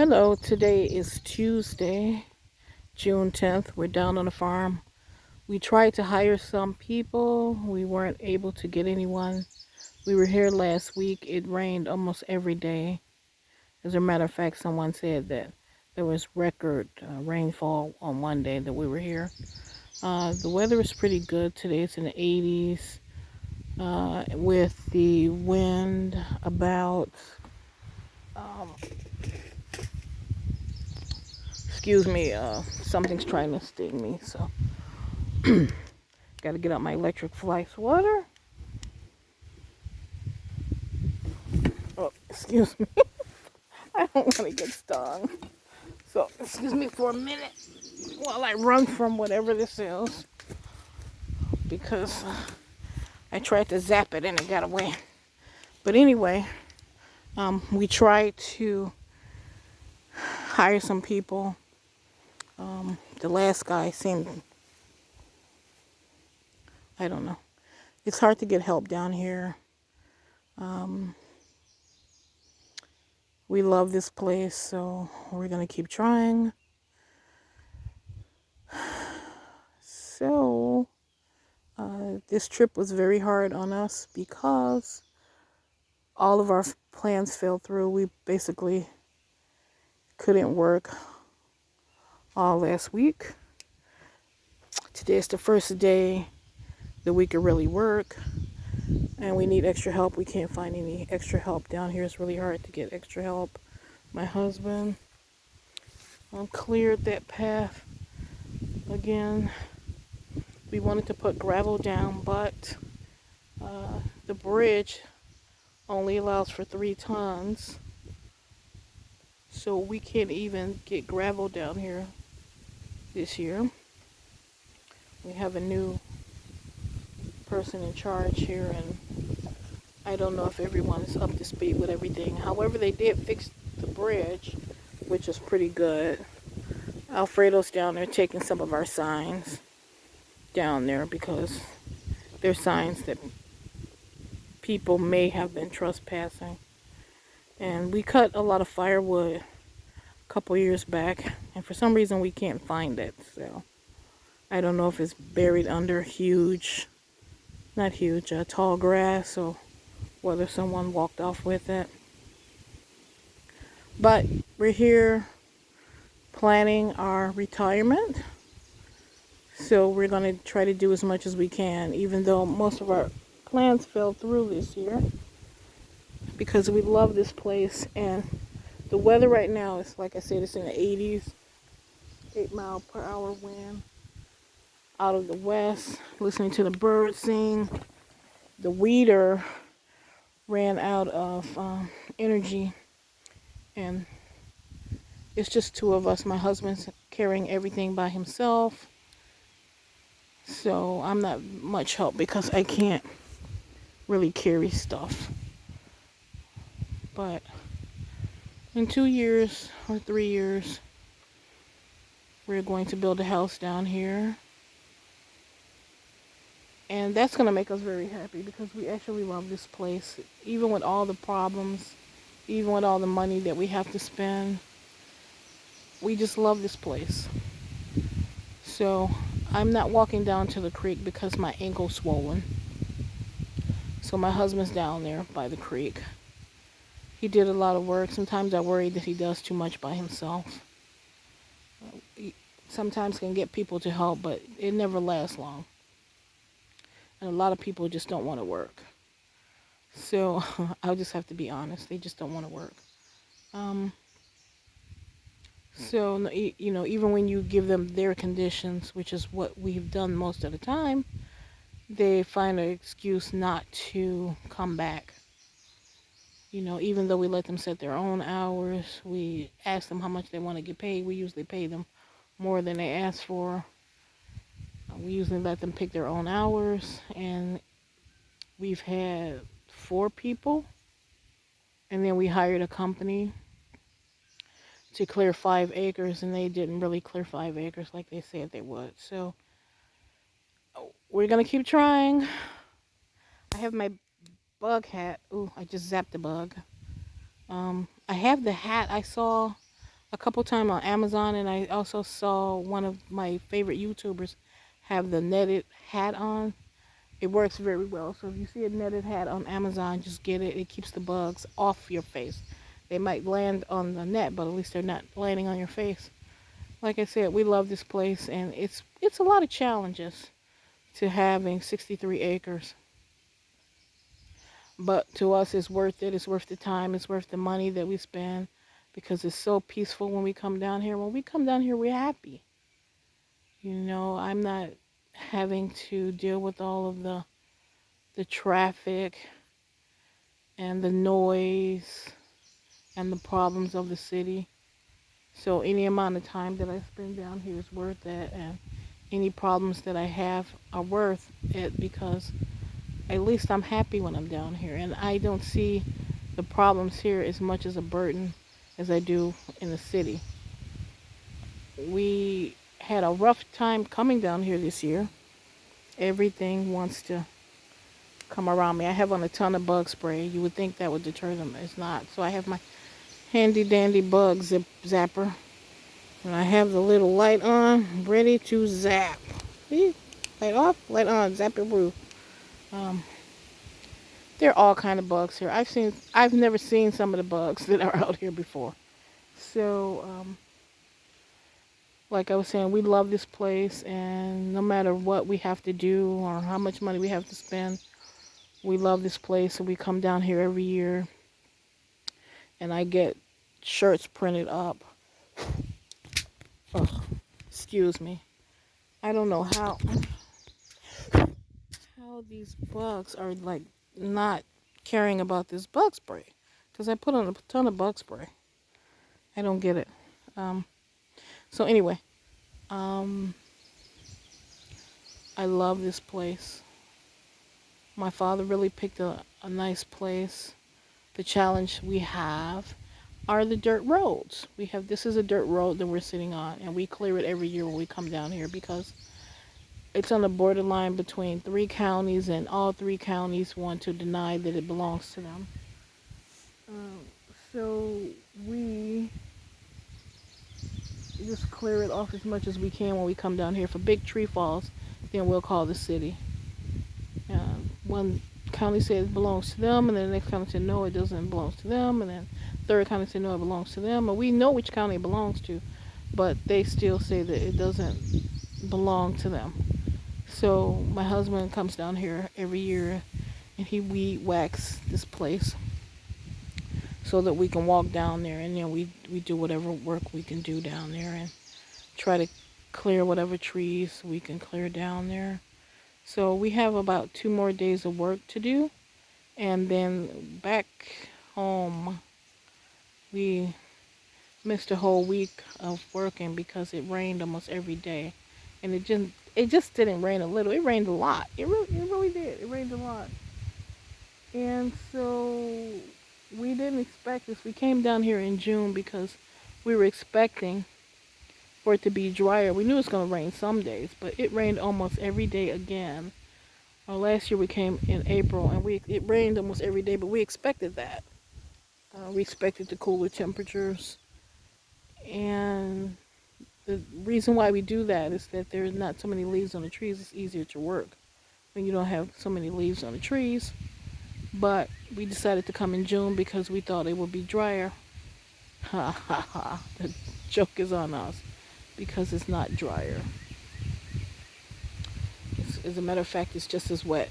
Hello, today is Tuesday, June 10th. We're down on the farm. We tried to hire some people. We weren't able to get anyone. We were here last week. It rained almost every day. As a matter of fact, someone said that there was record rainfall on one day that we were here. The weather is pretty good today. It's in the 80s with the wind about, um, excuse me, something's trying to sting me. So got to get out my electric fly swatter. Oh, excuse me. I don't want to get stung. So, excuse me for a minute while I run from whatever this is. Because I tried to zap it and it got away. But anyway, we tried to hire some people. The last guy seemed, I don't know. It's hard to get help down here. Um, we love this place, so we're going to keep trying. So, this trip was very hard on us because all of our plans fell through. We basically couldn't work all last week. Today is the first day that we could really work, and we need extra help. We can't find any extra help down here. It's really hard to get extra help. My husband cleared that path again. We wanted to put gravel down, but the bridge only allows for 3 tons. So we can't even get gravel down here this year. We have a new person in charge here, and I don't know if everyone is up to speed with everything. However, they did fix the bridge, which is pretty good. Alfredo's down there taking some of our signs down there because they're signs that people may have been trespassing. And we cut a lot of firewood a couple years back, and for some reason we can't find it. So I don't know if it's buried under tall grass, or whether someone walked off with it. But we're here planning our retirement. So we're going to try to do as much as we can, even though most of our plans fell through this year, because we love this place. And the weather right now is, like I said, it's in the 80s, 8-mile-per-hour wind out of the west, listening to the birds sing. The weeder ran out of energy, and it's just 2 of us. My husband's carrying everything by himself, so I'm not much help because I can't really carry stuff. But in 2 years or 3 years, we're going to build a house down here, and that's going to make us very happy because we actually love this place. Even with all the problems, even with all the money that we have to spend, we just love this place. So I'm not walking down to the creek because my ankle's swollen. So my husband's down there by the creek. He did a lot of work. Sometimes I worry that he does too much by himself. He sometimes can get people to help, but it never lasts long. And a lot of people just don't want to work. So I'll just have to be honest. They just don't want to work. Um, so, even when you give them their conditions, which is what we've done most of the time, they find an excuse not to come back. Even though we let them set their own hours, we ask them how much they want to get paid. We usually pay them more than they ask for. We usually let them pick their own hours, and we've had 4 people, and then we hired a company to clear 5 acres, and they didn't really clear 5 acres like they said they would. So we're gonna keep trying. I have my bug hat. Ooh, I just zapped the bug. I have the hat I saw a couple times on Amazon, and I also saw one of my favorite YouTubers have the netted hat on. It works very well. So if you see a netted hat on Amazon, just get it. It keeps the bugs off your face. They might land on the net, but at least they're not landing on your face. Like I said, we love this place, and it's a lot of challenges to having 63 acres. But to us, it's worth it. It's worth the time. It's worth the money that we spend because it's so peaceful when we come down here. When we come down here, we're happy. I'm not having to deal with all of the traffic and the noise and the problems of the city. So any amount of time that I spend down here is worth it, and any problems that I have are worth it because at least I'm happy when I'm down here, and I don't see the problems here as much as a burden as I do in the city. We had a rough time coming down here this year. Everything wants to come around me. I have on a ton of bug spray. You would think that would deter them. It's not. So I have my handy dandy bug zapper. And I have the little light on, ready to zap. See? Light off, light on, zap it through. Um, there are all kind of bugs here. I've never seen some of the bugs that are out here before. So, like I was saying, we love this place, and no matter what we have to do or how much money we have to spend, we love this place, and we come down here every year, and I get shirts printed up. Ugh, excuse me. I don't know how these bugs are like not caring about this bug spray, because I put on a ton of bug spray. I don't get it. Um, so anyway, um, I love this place. My father really picked a nice place. The challenge we have are the dirt roads. This is a dirt road that we're sitting on, and we clear it every year when we come down here because it's on the borderline between three counties, and all three counties want to deny that it belongs to them. Um, so we just clear it off as much as we can when we come down here. If a big tree falls, then we'll call the city. One county says it belongs to them, and then the next county said no, it doesn't belong to them, and then third county said no, it belongs to them. And we know which county it belongs to, but they still say that it doesn't belong to them. So my husband comes down here every year, and he weed whacks this place so that we can walk down there, and we do whatever work we can do down there and try to clear whatever trees we can clear down there. So we have about 2 more days of work to do, and then back home we missed a whole week of working because it rained almost every day, and it just didn't rain a little. It rained a lot. It really did. It rained a lot, and so we didn't expect this. We came down here in June because we were expecting for it to be drier. We knew it was going to rain some days, but it rained almost every day again. Last year we came in April, and it rained almost every day, but we expected that. We expected the cooler temperatures, and the reason why we do that is that there's not so many leaves on the trees. It's easier to work when you don't have so many leaves on the trees. But we decided to come in June because we thought it would be drier. Ha ha ha. The joke is on us because it's not drier. As a matter of fact, it's just as wet.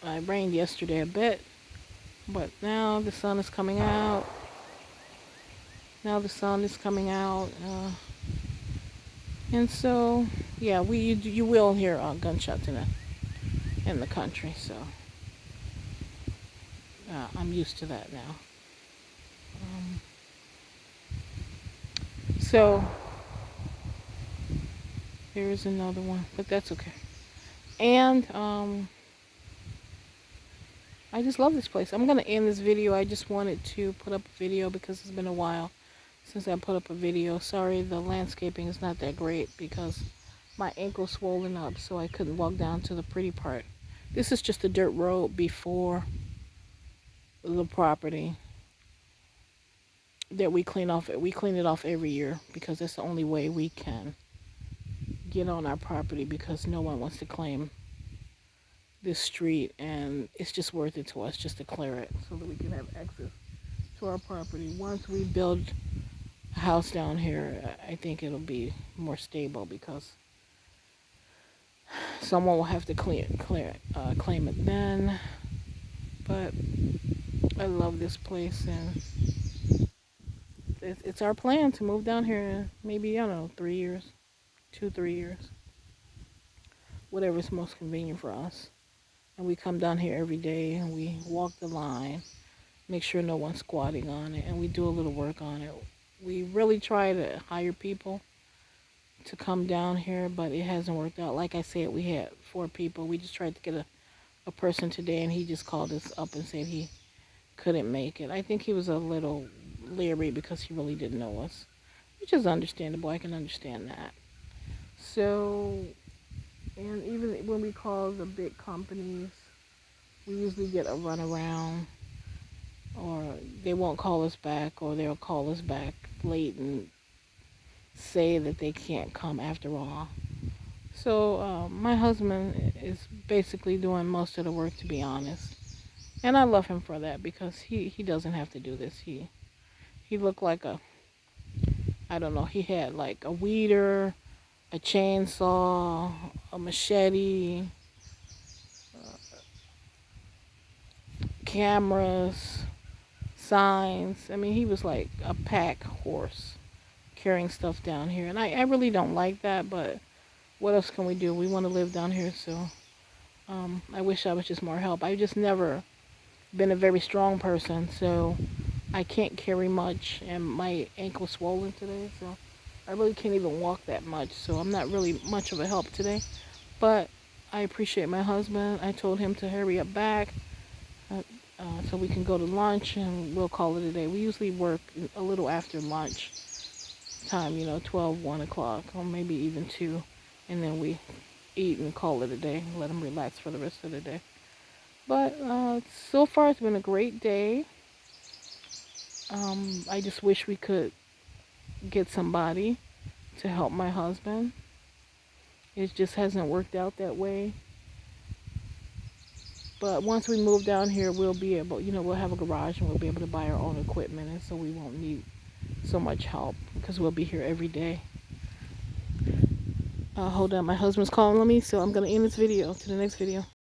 It rained yesterday a bit, but now the sun is coming out. Now the sun is coming out. And so, yeah, you will hear gunshots in the country. So I'm used to that now. Um, so here's another one, but that's okay. And I just love this place. I'm gonna end this video. I just wanted to put up a video because it's been a while since I put up a video. Sorry, the landscaping is not that great because my ankle's swollen up, so I couldn't walk down to the pretty part. This is just a dirt road before the property. that we clean off. We clean it off every year because that's the only way we can get on our property, because no one wants to claim this street, and it's just worth it to us just to clear it so that we can have access to our property. Once we build a house down here, I think it'll be more stable because someone will have to claim it then. But I love this place, and it's our plan to move down here in maybe, I don't know, 3 years, 2, 3 years, whatever's most convenient for us. And we come down here every day and we walk the line, make sure no one's squatting on it, and we do a little work on it. We really try to hire people to come down here, but it hasn't worked out. Like I said, we had 4 people. We just tried to get a person today, and he just called us up and said he couldn't make it. I think he was a little leery because he really didn't know us, which is understandable. I can understand that. So, and even when we call the big companies, we usually get a runaround, or they won't call us back, or they'll call us back late and say that they can't come after all. So my husband is basically doing most of the work, to be honest. And I love him for that, because he doesn't have to do this. He looked like I don't know, he had like a weeder, a chainsaw, a machete, cameras, signs. I mean, he was like a pack horse carrying stuff down here. And I really don't like that, but what else can we do? We want to live down here, so I wish I was just more help. I've just never been a very strong person, so I can't carry much, and my ankle's swollen today, so I really can't even walk that much, so I'm not really much of a help today. But I appreciate my husband. I told him to hurry up back so we can go to lunch, and we'll call it a day. We usually work a little after lunch time, 12, 1 o'clock, or maybe even 2, and then we eat and call it a day, let him relax for the rest of the day. But so far it's been a great day. I just wish we could get somebody to help my husband. It just hasn't worked out that way. But once we move down here, we'll be able, we'll have a garage and we'll be able to buy our own equipment, and so we won't need so much help because we'll be here every day. Hold on, my husband's calling me, so I'm going to end this video to the next video.